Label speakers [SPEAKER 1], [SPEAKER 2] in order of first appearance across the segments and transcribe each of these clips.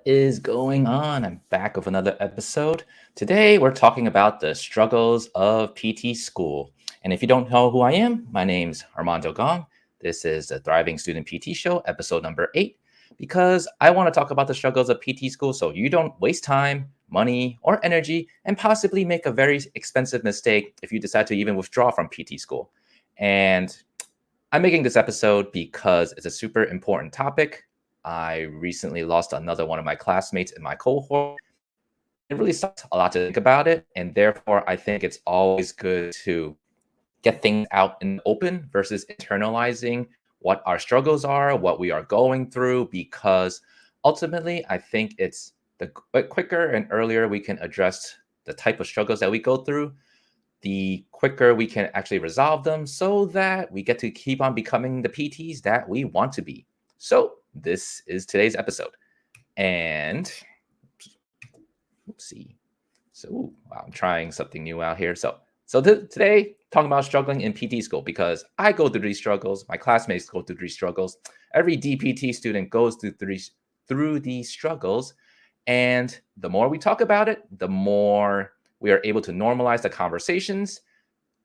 [SPEAKER 1] is going on? I'm back with another episode. Today, we're talking about the struggles of PT school. And if you don't know who I am, my name's Armando Gong. This is the Thriving Student PT Show, episode number 8, because I want to talk about the struggles of PT school so you don't waste time, money, or energy and possibly make a very expensive mistake if you decide to even withdraw from PT school. And I'm making this episode because it's a super important topic. I recently lost another one of my classmates in my cohort, and it really sucks a lot to think about it. And therefore, I think it's always good to get things out in the open versus internalizing what our struggles are, what we are going through, because ultimately, I think it's the quicker and earlier we can address the type of struggles that we go through, the quicker we can actually resolve them so that we get to keep on becoming the PTs that we want to be. So, this is today's episode. And, oopsie. So, wow, I'm trying something new out here. Today, talking about struggling in PT school because I go through these struggles. My classmates go through these struggles. Every DPT student goes through these struggles. And the more we talk about it, the more we are able to normalize the conversations,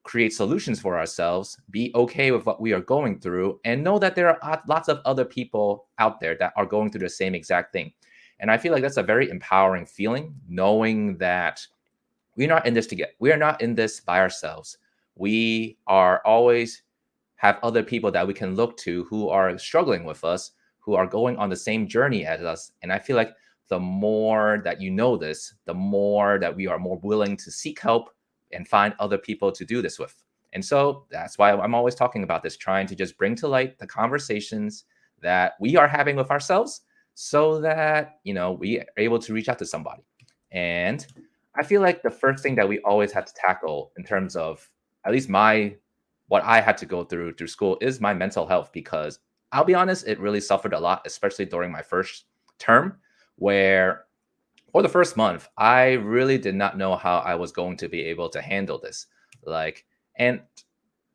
[SPEAKER 1] create solutions for ourselves, be okay with what we are going through, and know that there are lots of other people out there that are going through the same exact thing. And I feel like that's a very empowering feeling, knowing that we're not in this together. We are not in this by ourselves. We are always have other people that we can look to who are struggling with us, who are going on the same journey as us. And I feel like the more that you know this, the more that we are more willing to seek help and find other people to do this with. And so that's why I'm always talking about this, trying to just bring to light the conversations that we are having with ourselves so that, we are able to reach out to somebody. And I feel like the first thing that we always have to tackle in terms of at least my what I had to go through school is my mental health because I'll be honest, it really suffered a lot, especially during my first term, where for the first month, I really did not know how I was going to be able to handle this. Like, and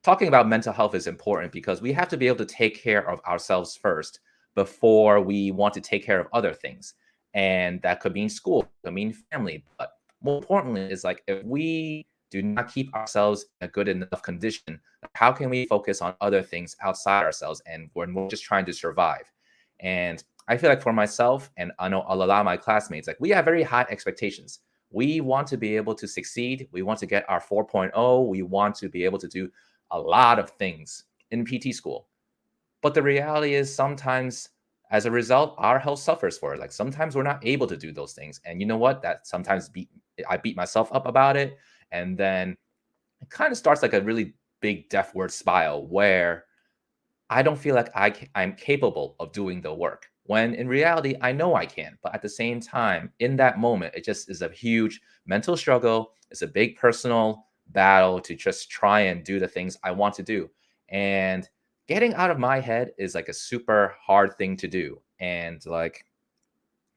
[SPEAKER 1] talking about mental health is important because we have to be able to take care of ourselves first before we want to take care of other things. And that could mean school, could mean family. But more importantly, is like if we do not keep ourselves in a good enough condition, how can we focus on other things outside ourselves and when we're just trying to survive? And I feel like for myself, and I know a lot of my classmates, like we have very high expectations. We want to be able to succeed. We want to get our 4.0. We want to be able to do a lot of things in PT school. But the reality is sometimes as a result, our health suffers for it. Like sometimes we're not able to do those things. And you know what? That sometimes I beat myself up about it. And then it kind of starts like a really big deathward spiral where I don't feel like I'm capable of doing the work. When in reality, I know I can. But at the same time, in that moment, it just is a huge mental struggle. It's a big personal battle to just try and do the things I want to do. And getting out of my head is like a super hard thing to do. And like,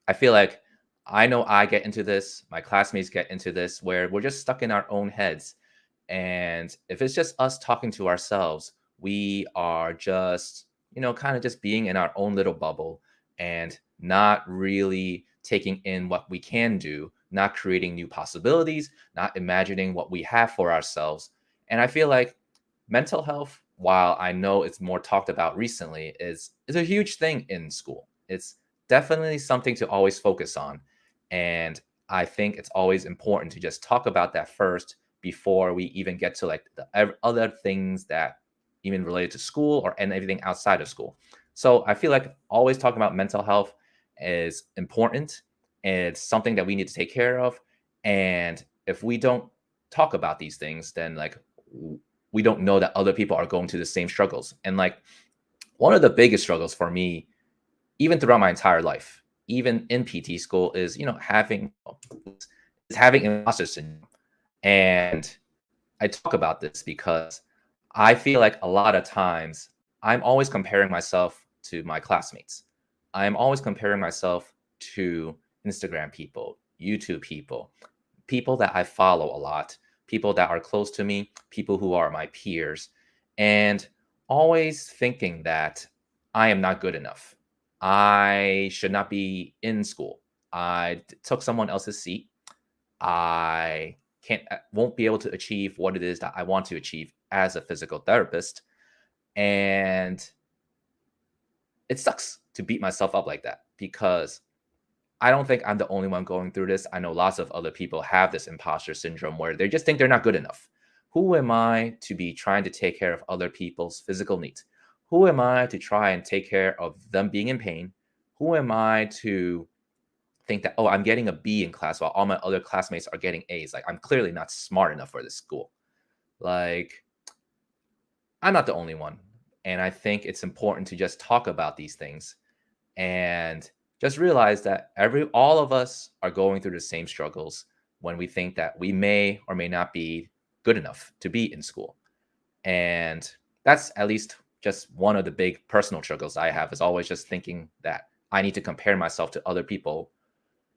[SPEAKER 1] I feel like I know I get into this, my classmates get into this, where we're just stuck in our own heads. And if it's just us talking to ourselves, we are just, kind of just being in our own little bubble and not really taking in what we can do, not creating new possibilities, not imagining what we have for ourselves. And I feel like mental health, while I know it's more talked about recently, is a huge thing in school. It's definitely something to always focus on. And I think it's always important to just talk about that first before we even get to like the other things that even related to school or and everything outside of school. So I feel like always talking about mental health is important and it's something that we need to take care of. And if we don't talk about these things, then like we don't know that other people are going through the same struggles. And like one of the biggest struggles for me, even throughout my entire life, even in PT school, is having imposter syndrome. And I talk about this because I feel like a lot of times I'm always comparing myself to my classmates. I'm always comparing myself to Instagram people, YouTube people, people that I follow a lot, people that are close to me, people who are my peers, and always thinking that I am not good enough. I should not be in school. took someone else's seat. I won't be able to achieve what it is that I want to achieve as a physical therapist. And it sucks to beat myself up like that because I don't think I'm the only one going through this. I know lots of other people have this imposter syndrome where they just think they're not good enough. Who am I to be trying to take care of other people's physical needs? Who am I to try and take care of them being in pain? Who am I to think that, oh, I'm getting a B in class while all my other classmates are getting A's? Like, I'm clearly not smart enough for this school. Like, I'm not the only one. And I think it's important to just talk about these things and just realize that all of us are going through the same struggles when we think that we may or may not be good enough to be in school. And that's at least just one of the big personal struggles I have, is always just thinking that I need to compare myself to other people,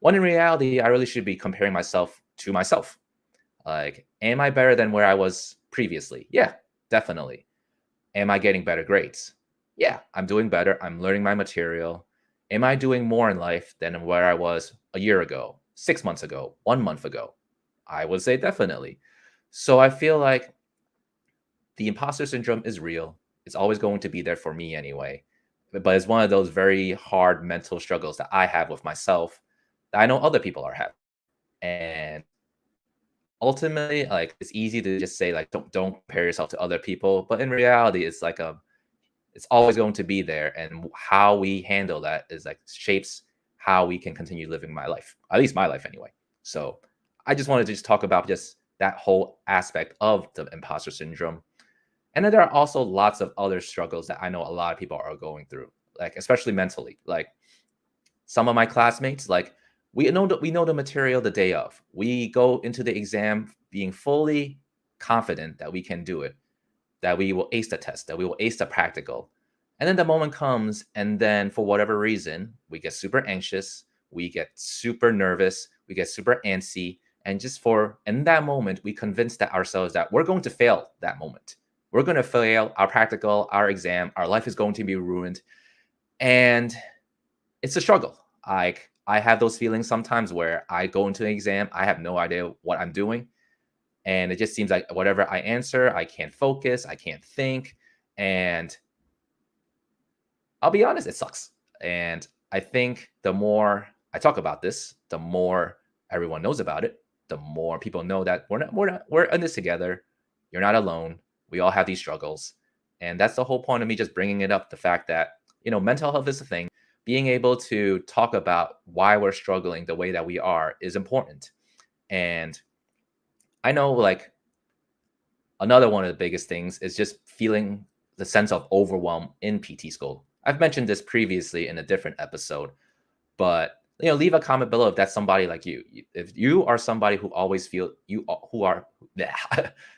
[SPEAKER 1] when in reality I really should be comparing myself to myself. Like, am I better than where I was previously? Yeah, definitely. Am I getting better grades? Yeah, I'm doing better. I'm learning my material. Am I doing more in life than where I was a year ago, 6 months ago, 1 month ago? I would say definitely. So I feel like the imposter syndrome is real. It's always going to be there for me anyway. But it's one of those very hard mental struggles that I have with myself that I know other people are having. And ultimately, like, it's easy to just say like, don't compare yourself to other people, but in reality it's like it's always going to be there, and how we handle that is like shapes how we can continue living my life, at least my life anyway. So I just wanted to just talk about just that whole aspect of the imposter syndrome. And then there are also lots of other struggles that I know a lot of people are going through, like especially mentally. Like, some of my classmates, like, we know the material the day of. We go into the exam being fully confident that we can do it, that we will ace the test, that we will ace the practical. And then the moment comes, and then for whatever reason, we get super anxious, we get super nervous, we get super antsy. And just for in that moment, we convince that ourselves that we're going to fail that moment. We're going to fail our practical, our exam, our life is going to be ruined. And it's a struggle. I have those feelings sometimes where I go into an exam, I have no idea what I'm doing. And it just seems like whatever I answer, I can't focus, I can't think. And I'll be honest, it sucks. And I think the more I talk about this, the more everyone knows about it, the more people know that we're in this together. You're not alone. We all have these struggles. And that's the whole point of me just bringing it up, the fact that, mental health is a thing. Being able to talk about why we're struggling the way that we are is important. And I know, like, another one of the biggest things is just feeling the sense of overwhelm in PT school. I've mentioned this previously in a different episode, but leave a comment below if that's somebody like you. If you are somebody who always feel who are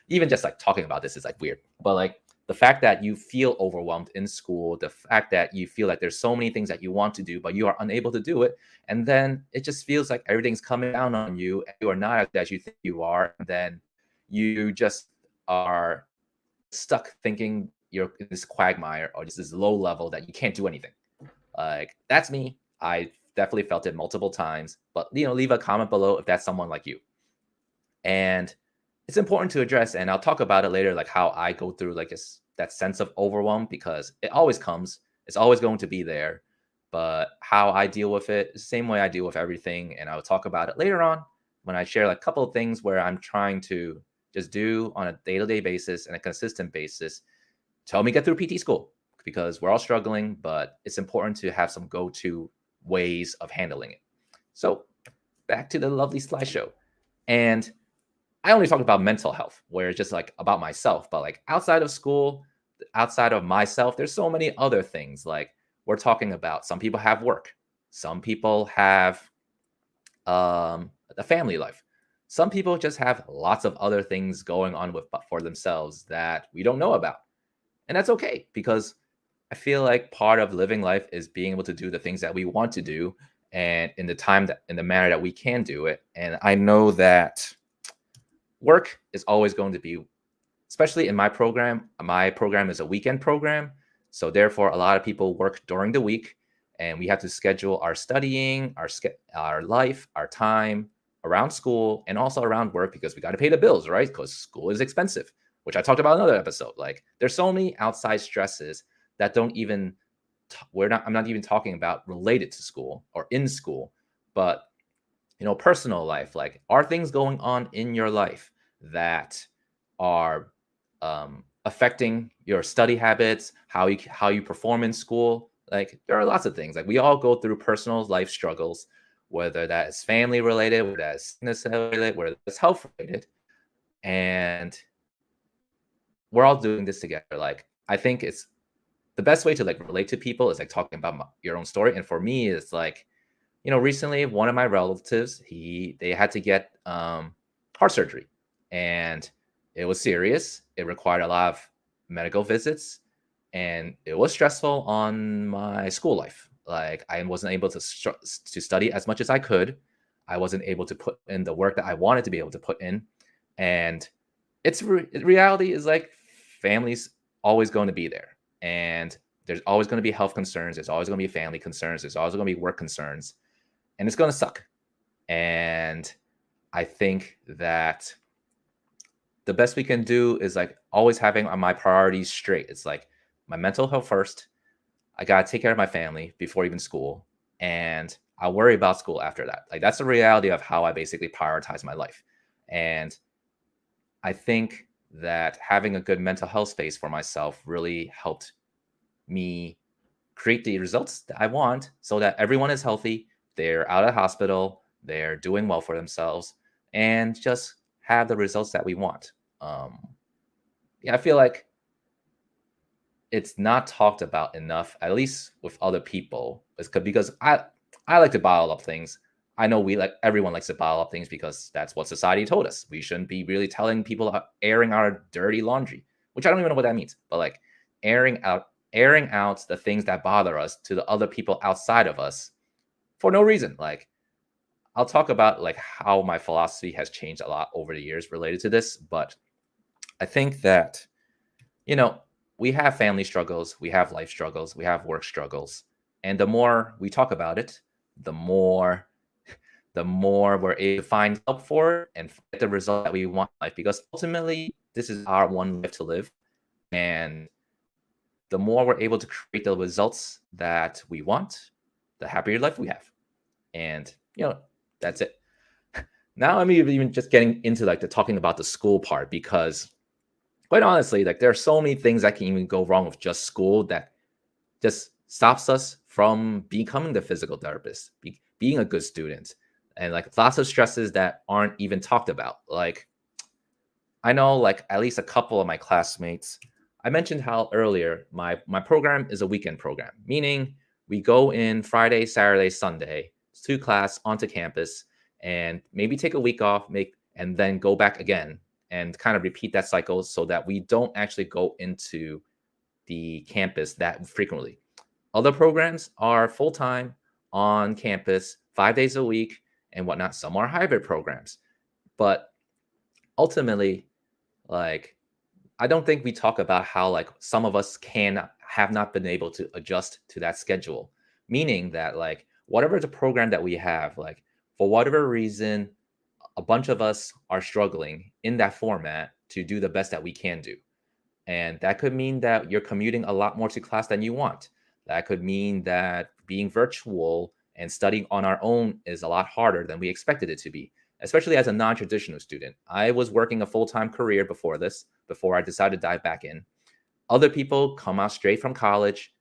[SPEAKER 1] even just like talking about this is like weird, but like the fact that you feel overwhelmed in school, the fact that you feel like there's so many things that you want to do but you are unable to do it, and then it just feels like everything's coming down on you and you are not as you think you are, and then you just are stuck thinking you're in this quagmire or just this low level that you can't do anything. Like, that's me. I definitely felt it multiple times, but leave a comment below if that's someone like you. And it's important to address, and I'll talk about it later, like how I go through like that sense of overwhelm, because it always comes. It's always going to be there. But how I deal with it is the same way I deal with everything, and I'll talk about it later on when I share like a couple of things where I'm trying to just do on a day-to-day basis and a consistent basis to help me get through PT school, because we're all struggling, but it's important to have some go-to ways of handling it. So back to the lovely slideshow. And I only talk about mental health, where it's just like about myself, but like outside of school, outside of myself, there's so many other things. Like, we're talking about, some people have work, some people have a family life, some people just have lots of other things going on with for themselves that we don't know about. And that's okay, because I feel like part of living life is being able to do the things that we want to do, and in the time that in the manner that we can do it. And I know that work is always going to be, especially in my program is a weekend program. So therefore, a lot of people work during the week. and we have to schedule our studying, our life, our time around school and also around work because we got to pay the bills, right? Because school is expensive, which I talked about in another episode. Like there's so many outside stresses that don't even I'm not even talking about related to school or in school, but personal life. Like, are things going on in your life that are affecting your study habits, how you perform in school? Like, there are lots of things. Like, we all go through personal life struggles, whether that is family related, whether that is sickness related, whether that's health related, and we're all doing this together. Like, I think it's the best way to like relate to people is like talking about your own story. And for me, it's like, recently one of my relatives, they had to get heart surgery, and it was serious. It required a lot of medical visits, and it was stressful on my school life. Like I wasn't able to study as much as I could. I wasn't able to put in the work that I wanted to be able to put in, and reality is like family's always going to be there, and there's always going to be health concerns. There's always going to be family concerns. There's always going to be work concerns, and it's going to suck. And I think that the best we can do is like always having my priorities straight. It's like my mental health first. I got to take care of my family before even school. And I'll worry about school after that. Like that's the reality of how I basically prioritize my life. And I think that having a good mental health space for myself really helped me create the results that I want so that everyone is healthy, they're out of hospital, they're doing well for themselves, and just have the results that we want. Um, yeah, I feel like it's not talked about enough, at least with other people. It's because I like to bottle up things. I know everyone likes to bottle up things because that's what society told us. We shouldn't be really telling people airing our dirty laundry, which I don't even know what that means. But like airing out the things that bother us to the other people outside of us for no reason. Like I'll talk about like how my philosophy has changed a lot over the years related to this, but I think that you know, we have family struggles, we have life struggles, we have work struggles. And the more we talk about it, the more we're able to find help for it and get the result that we want in life. Because ultimately, this is our one life to live. And the more we're able to create the results that we want, the happier life we have. And that's it. Now I'm even just getting into like the talking about the school part because quite honestly, like there are so many things that can even go wrong with just school that just stops us from becoming the physical therapist, being a good student, and like lots of stresses that aren't even talked about. Like I know, like at least a couple of my classmates. I mentioned how earlier my program is a weekend program, meaning we go in Friday, Saturday, Sunday to class onto campus, and maybe take a week off, and then go back again and kind of repeat that cycle so that we don't actually go into the campus that frequently. Other programs are full time on campus, 5 days a week, and whatnot. Some are hybrid programs, but ultimately, like I don't think we talk about how like some of us can have not been able to adjust to that schedule. Meaning that like whatever the program that we have, like for whatever reason, a bunch of us are struggling in that format to do the best that we can do. And that could mean that you're commuting a lot more to class than you want. That could mean that being virtual and studying on our own is a lot harder than we expected it to be, especially as a non traditional student. I was working a full time career before this, before I decided to dive back in. Other people come out straight from college,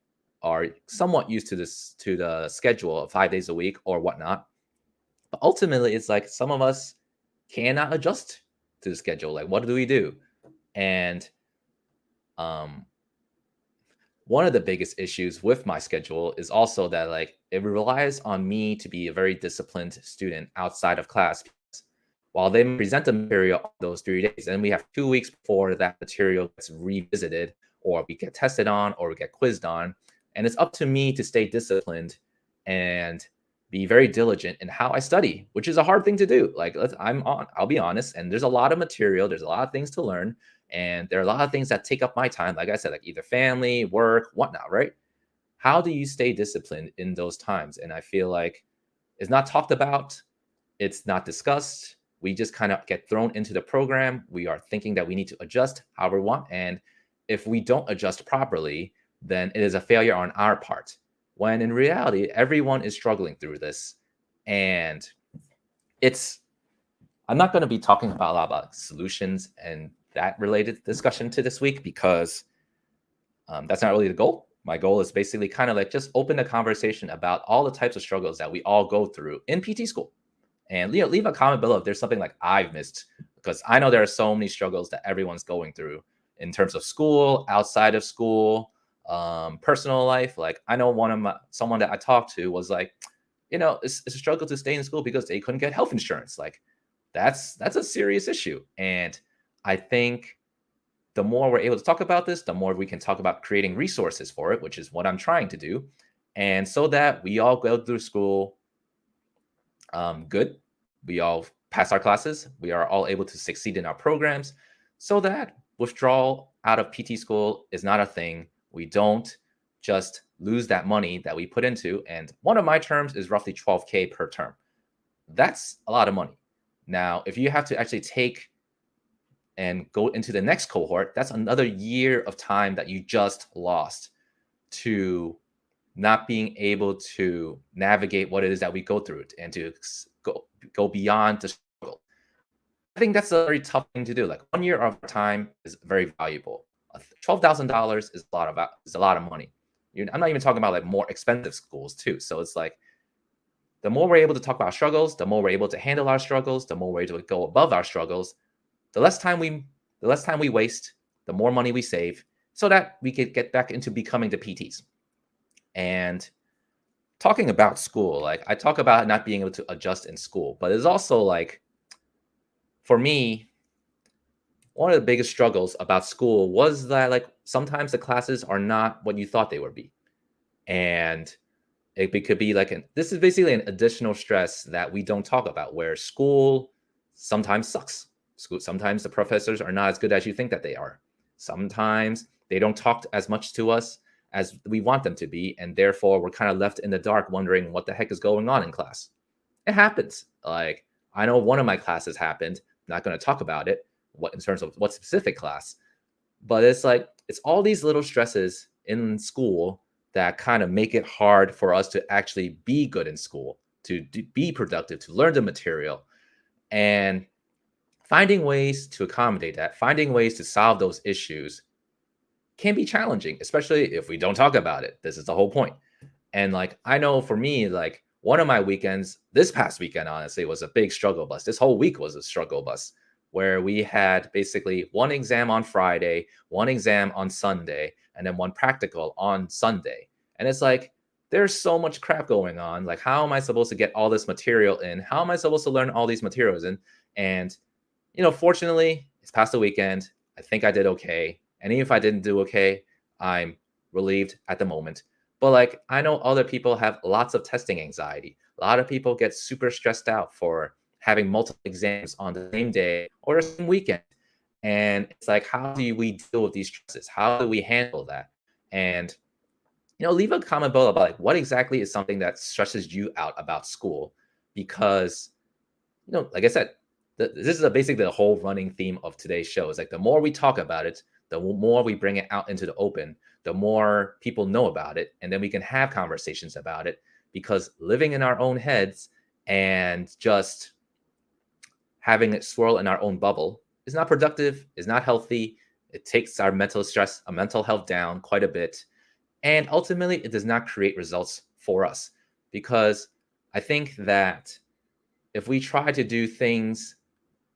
[SPEAKER 1] are somewhat used to the schedule of 5 days a week or whatnot. But ultimately, it's like some of us cannot adjust to the schedule. Like, what do we do? And um, one of the biggest issues with my schedule is also that like it relies on me to be a very disciplined student outside of class. While they present the material on those 3 days, and we have 2 weeks before that material gets revisited, or we get tested on, or we get quizzed on, and it's up to me to stay disciplined and be very diligent in how I study, which is a hard thing to do. Like I'll be honest, and there's a lot of material, there's a lot of things to learn, and there are a lot of things that take up my time. Like I said, like either family, work, whatnot, right? how do you stay disciplined in those times? And I feel like it's not talked about, it's not discussed. We just kind of get thrown into the program. We are thinking that we need to adjust however we want. And if we don't adjust properly, then it is a failure on our part. When in reality, everyone is struggling through this. And it's, I'm not going to be talking about a lot about solutions and that related discussion to this week because that's not really the goal. My goal is basically kind of like just open a conversation about all the types of struggles that we all go through in PT school. And leave a comment below if there's something like I've missed, because I know there are so many struggles that everyone's going through in terms of school, outside of school, personal life. Like I know someone that I talked to was like, it's a struggle to stay in school because they couldn't get health insurance. Like that's a serious issue. And I think the more we're able to talk about this, the more we can talk about creating resources for it, which is what I'm trying to do. And so that we all go through school good. We all pass our classes. We are all able to succeed in our programs so that withdrawal out of PT school is not a thing. We don't just lose that money that we put into. And one of my terms is roughly 12K per term. That's a lot of money. Now, if you have to actually take and go into the next cohort, that's another year of time that you just lost to not being able to navigate what it is that we go through and to go beyond the struggle. I think that's a very tough thing to do. Like 1 year of time is very valuable. $12,000 is a lot of money. I'm not even talking about like more expensive schools too. So it's like the more we're able to talk about struggles, the more we're able to handle our struggles, the more we're able to go above our struggles, the less time we waste, the more money we save, so that we could get back into becoming the PTs. And talking about school, like I talk about not being able to adjust in school, but it's also like, for me, one of the biggest struggles about school was that like sometimes the classes are not what you thought they would be. And it could be like, this is basically an additional stress that we don't talk about, where school sometimes sucks. Sometimes the professors are not as good as you think that they are. Sometimes they don't talk as much to us as we want them to be, and therefore we're kind of left in the dark wondering what the heck is going on in class. It happens. Like I know one of my classes happened. I'm not going to talk about it in terms of what specific class, but it's like it's all these little stresses in school that kind of make it hard for us to actually be good in school, to be productive, to learn the material. And finding ways to accommodate that, finding ways to solve those issues can be challenging, especially if we don't talk about it. This is the whole point. And like, I know for me, like one of my weekends, this past weekend, honestly, was a big struggle bus. This whole week was a struggle bus where we had basically one exam on Friday, one exam on Sunday, and then one practical on Sunday. And it's like, there's so much crap going on. Like, how am I supposed to get all this material in? How am I supposed to learn all these materials in? And, fortunately, it's past the weekend. I think I did okay. And even if I didn't do okay, I'm relieved at the moment. But like, I know other people have lots of testing anxiety. A lot of people get super stressed out for having multiple exams on the same day or the same weekend. And it's like, how do we deal with these stresses? How do we handle that? And, leave a comment below about like what exactly is something that stresses you out about school. Because, like I said, this is basically the whole running theme of today's show. Is like the more we talk about it, the more we bring it out into the open, the more people know about it. And then we can have conversations about it, because living in our own heads and just having it swirl in our own bubble is not productive, is not healthy. It takes our mental stress, our mental health down quite a bit. And ultimately, it does not create results for us, because I think that if we try to do things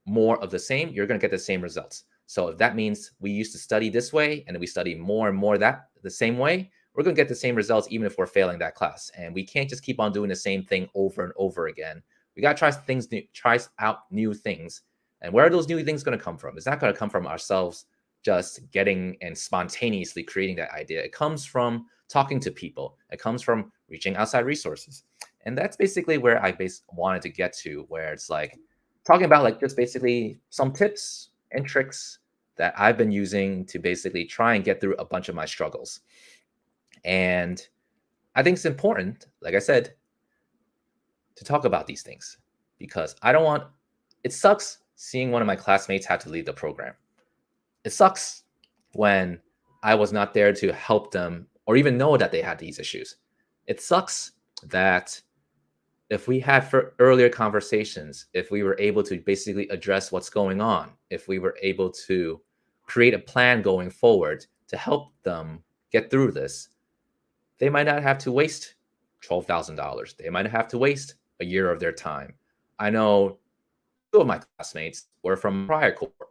[SPEAKER 1] more of the same, you're going to get the same results. So if that means we used to study this way and we study more and more that the same way, we're going to get the same results even if we're failing that class. And we can't just keep on doing the same thing over and over again. We got to try out new things. And where are those new things going to come from? It's not going to come from ourselves just getting and spontaneously creating that idea. It comes from talking to people. It comes from reaching outside resources. And that's basically where I wanted to get to, where it's like talking about like just basically some tips and tricks that I've been using to basically try and get through a bunch of my struggles. And I think it's important, like I said, to talk about these things because I don't want it sucks seeing one of my classmates have to leave the program. It sucks when I was not there to help them or even know that they had these issues. It sucks that if we had for earlier conversations, if we were able to basically address what's going on, if we were able to create a plan going forward to help them get through this, they might not have to waste $12,000. They might have to waste a year of their time. I know two of my classmates were from prior cohort.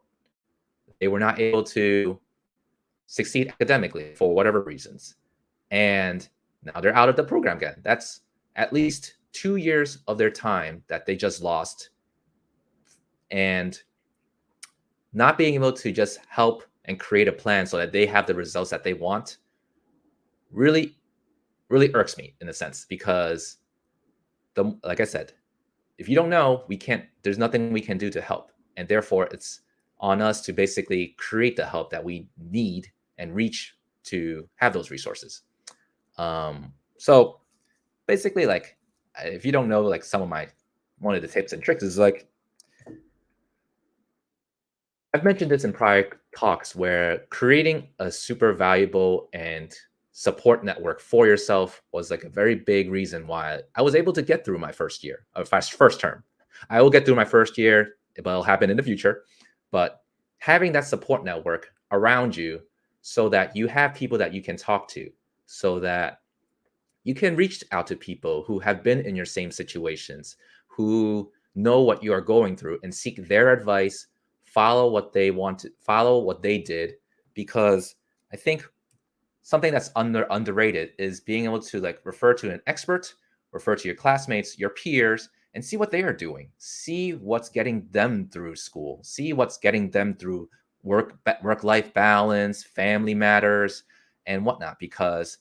[SPEAKER 1] They were not able to succeed academically for whatever reasons. And now they're out of the program again. That's at least 2 years of their time that they just lost. And not being able to just help and create a plan so that they have the results that they want really, really irks me in a sense because like I said, if you don't know, there's nothing we can do to help. And therefore it's on us to basically create the help that we need and reach to have those resources. So basically, like, if you don't know, like one of the tips and tricks is like, I've mentioned this in prior talks where creating a super valuable and support network for yourself was like a very big reason why I was able to get through my first year of first term. I will get through my first year, but it'll happen in the future. But having that support network around you so that you have people that you can talk to, so that you can reach out to people who have been in your same situations, who know what you are going through and seek their advice, follow what they want to follow what they did. Because I think something that's underrated is being able to like refer to an expert, refer to your classmates, your peers, and see what they are doing. See what's getting them through school. See what's getting them through work life balance, family matters, and whatnot. Because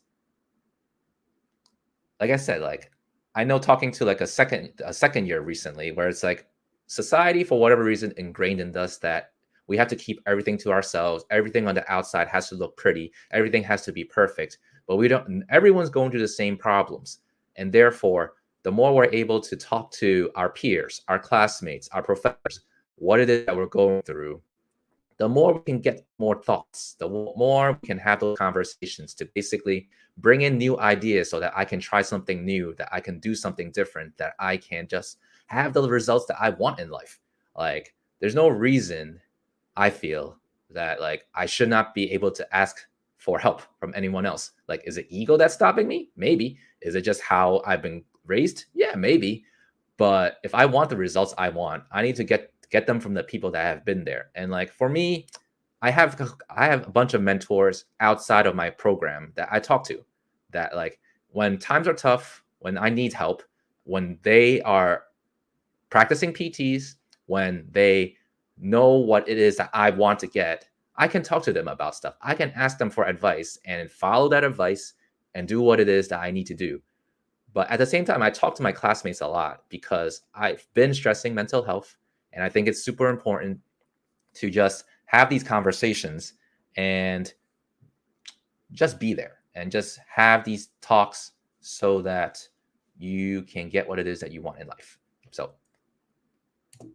[SPEAKER 1] like I said, like I know talking to like a second year recently, where it's like society for whatever reason ingrained in us that we have to keep everything to ourselves. Everything on the outside has to look pretty. Everything has to be perfect. But we don't. Everyone's going through the same problems, and therefore, the more we're able to talk to our peers, our classmates, our professors, what it is that we're going through, the more we can get more thoughts, the more we can have those conversations to basically bring in new ideas so that I can try something new, that I can do something different, that I can just have the results that I want in life. Like, there's no reason I feel that like I should not be able to ask for help from anyone else. Like, is it ego that's stopping me? Maybe. Is it just how I've been raised? Yeah, maybe. But if I want the results I want, I need to get them from the people that have been there. And like for me, I have a bunch of mentors outside of my program that I talk to, that like when times are tough, when I need help, when they are practicing PTs, when they know what it is that I want to get, I can talk to them about stuff. I can ask them for advice and follow that advice and do what it is that I need to do. But at the same time, I talk to my classmates a lot because I've been stressing mental health. And I think it's super important to just have these conversations and just be there and just have these talks so that you can get what it is that you want in life. So,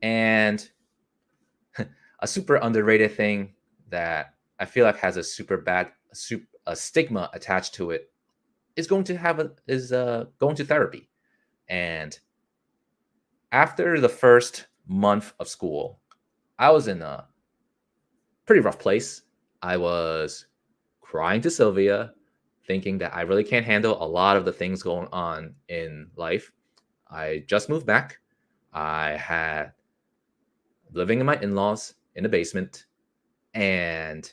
[SPEAKER 1] and a super underrated thing that I feel like has a super bad a stigma attached to it is going to therapy. And after the first month of school, I was in a pretty rough place. I was crying to Sylvia, thinking that I really can't handle a lot of the things going on in life. I just moved back. I had living in my in-laws in the basement, and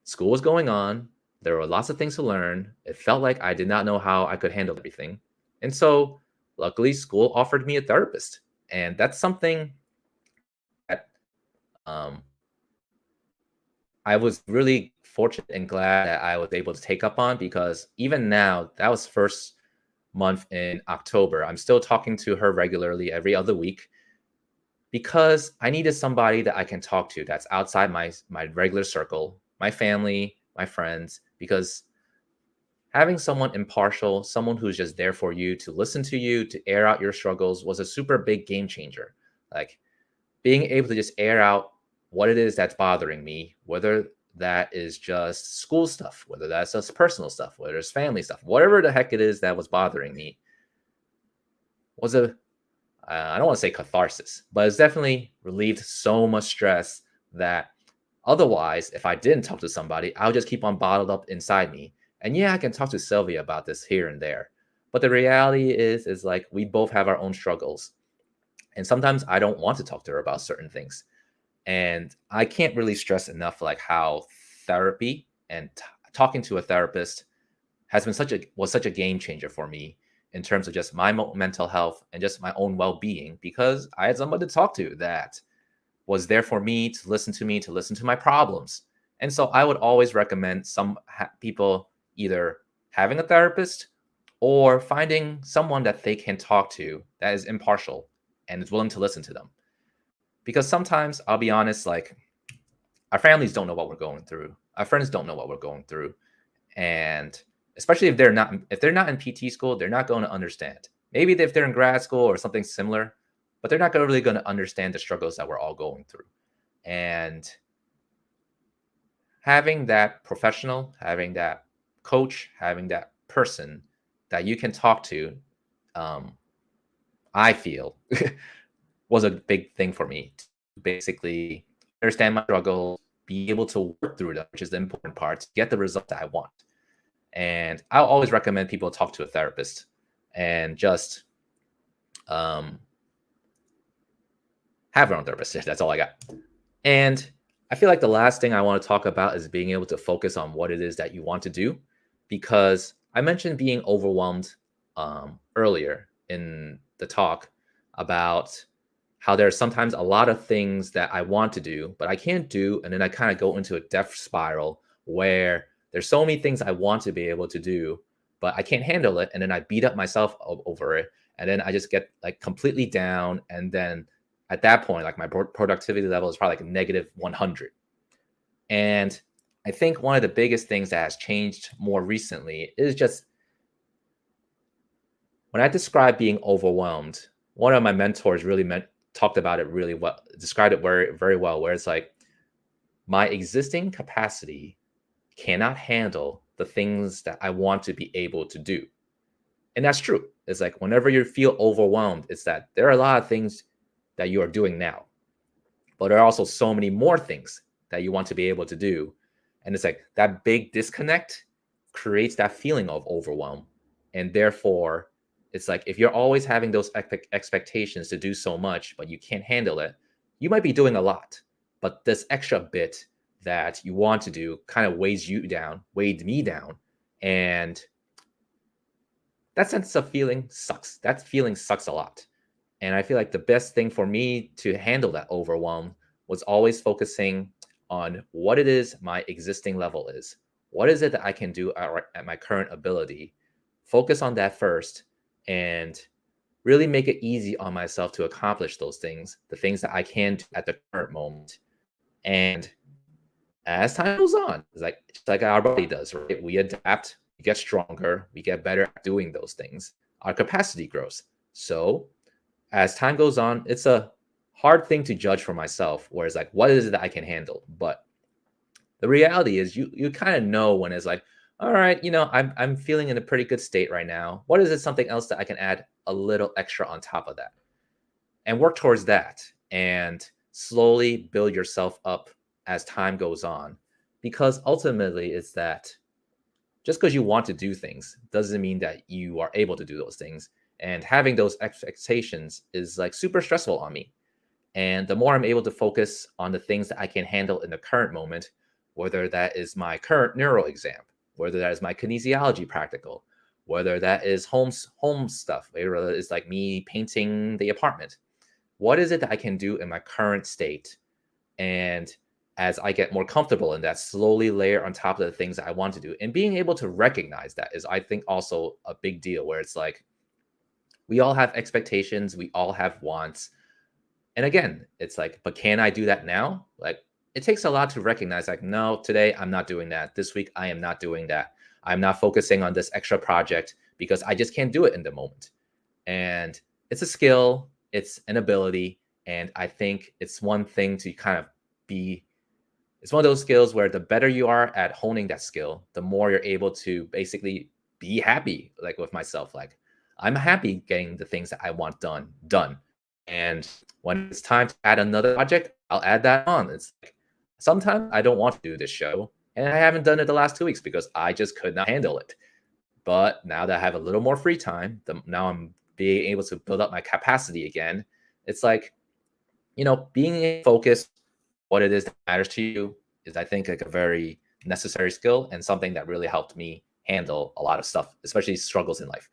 [SPEAKER 1] school was going on. There were lots of things to learn. It felt like I did not know how I could handle everything. And so luckily school offered me a therapist. And that's something that um, I was really fortunate and glad that I was able to take up on, because even now, that was first month in October. I'm still talking to her regularly every other week because I needed somebody that I can talk to that's outside my regular circle, my family, my friends, because Having someone impartial, someone who's just there for you to listen to you, to air out your struggles was a super big game changer. Like being able to just air out what it is that's bothering me, whether that is just school stuff, whether that's just personal stuff, whether it's family stuff, whatever the heck it is that was bothering me, was a I don't want to say catharsis, but it's definitely relieved so much stress that otherwise, if I didn't talk to somebody, I would just keep on bottled up inside me. And yeah, I can talk to Sylvia about this here and there. But the reality is like we both have our own struggles. And sometimes I don't want to talk to her about certain things. And I can't really stress enough like how therapy and talking to a therapist has been such a game changer for me in terms of just my mental health and just my own well-being because I had somebody to talk to that was there for me to listen to me, to listen to my problems. And so I would always recommend some people either having a therapist or finding someone that they can talk to that is impartial and is willing to listen to them. Because sometimes I'll be honest, like our families don't know what we're going through. Our friends don't know what we're going through. And especially if they're not in PT school, they're not going to understand. Maybe if they're in grad school or something similar, but they're not really going to understand the struggles that we're all going through. And having that professional, having that coach, having that person that you can talk to, um, I feel was a big thing for me to basically understand my struggles, be able to work through them, which is the important part, to get the result that I want. And I'll always recommend people talk to a therapist and just um, have their own therapist. That's all I got. And I feel like the last thing I want to talk about is being able to focus on what it is that you want to do, because I mentioned being overwhelmed earlier in the talk about how there's sometimes a lot of things that I want to do, but I can't do. And then I kind of go into a death spiral where there's so many things I want to be able to do, but I can't handle it. And then I beat up myself over it. And then I just get like completely down. And then at that point, like my productivity level is probably like negative 100. And I think one of the biggest things that has changed more recently is just when I describe being overwhelmed, one of my mentors really talked about it really well, described it very, very well, where it's like my existing capacity cannot handle the things that I want to be able to do. And that's true. It's like whenever you feel overwhelmed, it's that there are a lot of things that you are doing now, but there are also so many more things that you want to be able to do. And it's like that big disconnect creates that feeling of overwhelm. And therefore, it's like if you're always having those expectations to do so much, but you can't handle it, you might be doing a lot. But this extra bit that you want to do kind of weighed me down. And that sense of feeling sucks. That feeling sucks a lot. And I feel like the best thing for me to handle that overwhelm was always focusing on what it is my existing level is. What is it that I can do at my current ability? Focus on that first and really make it easy on myself to accomplish those things, the things that I can do at the current moment. And as time goes on, it's like just like our body does, right? We adapt, we get stronger, we get better at doing those things. Our capacity grows. So as time goes on, it's a hard thing to judge for myself, where it's like, what is it that I can handle? But the reality is you kind of know when it's like, all right, I'm feeling in a pretty good state right now. What is it something else that I can add a little extra on top of that? And work towards that and slowly build yourself up as time goes on. Because ultimately it's that just because you want to do things doesn't mean that you are able to do those things. And having those expectations is like super stressful on me. And the more I'm able to focus on the things that I can handle in the current moment, whether that is my current neuro exam, whether that is my kinesiology practical, whether that is home stuff, whether it's like me painting the apartment, what is it that I can do in my current state? And as I get more comfortable in that, slowly layer on top of the things that I want to do. And being able to recognize that is, I think, also a big deal, where it's like, we all have expectations, we all have wants. And again, it's like, but can I do that now? Like, it takes a lot to recognize, like, no, today I'm not doing that. This week I am not doing that. I'm not focusing on this extra project because I just can't do it in the moment. And it's a skill, it's an ability, and I think it's one thing to kind of be it's one of those skills where the better you are at honing that skill, the more you're able to basically be happy, like with myself. Like I'm happy getting the things that I want done. And when it's time to add another project, I'll add that on. It's like sometimes I don't want to do this show, and I haven't done it the last 2 weeks because I just could not handle it. But now that I have a little more free time, now I'm being able to build up my capacity again. It's like, being focused, what it is that matters to you is, I think, like a very necessary skill and something that really helped me handle a lot of stuff, especially struggles in life.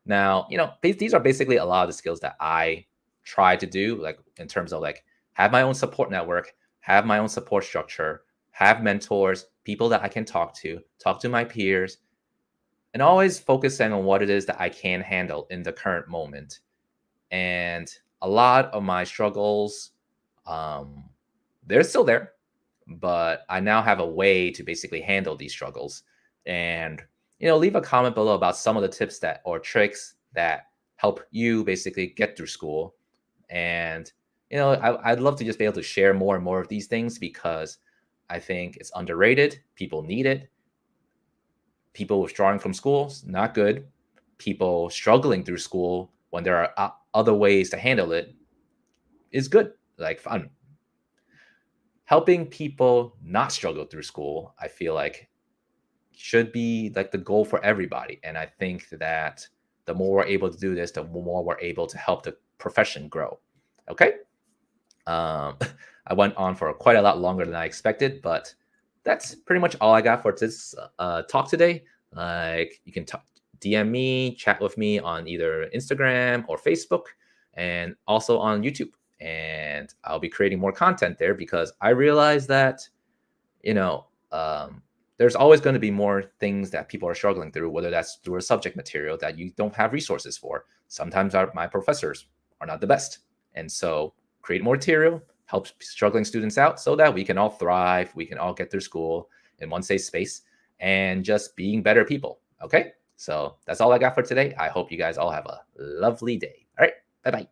[SPEAKER 1] Now, these are basically a lot of the skills that I try to do, like in terms of like have my own support network, have my own support structure, have mentors, people that I can talk to my peers, and always focusing on what it is that I can handle in the current moment. And a lot of my struggles, um, they're still there, but I now have a way to basically handle these struggles. And leave a comment below about some of the tips that or tricks that help you basically get through school. And I'd love to just be able to share more and more of these things because I think it's underrated. People need it. People withdrawing from schools, not good. People struggling through school when there are other ways to handle it is good, like fun. Helping people not struggle through school, I feel like should be like the goal for everybody. And I think that the more we're able to do this, the more we're able to help the profession grow. Okay. Um, I went on for quite a lot longer than I expected, but that's pretty much all I got for this talk today. Like you can DM me, chat with me on either Instagram or Facebook, and also on YouTube. And I'll be creating more content there because I realize that you know, there's always going to be more things that people are struggling through, whether that's through a subject material that you don't have resources for. Sometimes my professors are not the best. And so create more material, help struggling students out so that we can all thrive, we can all get through school in one safe space and just being better people. Okay. So that's all I got for today. I hope you guys all have a lovely day. All right. Bye bye.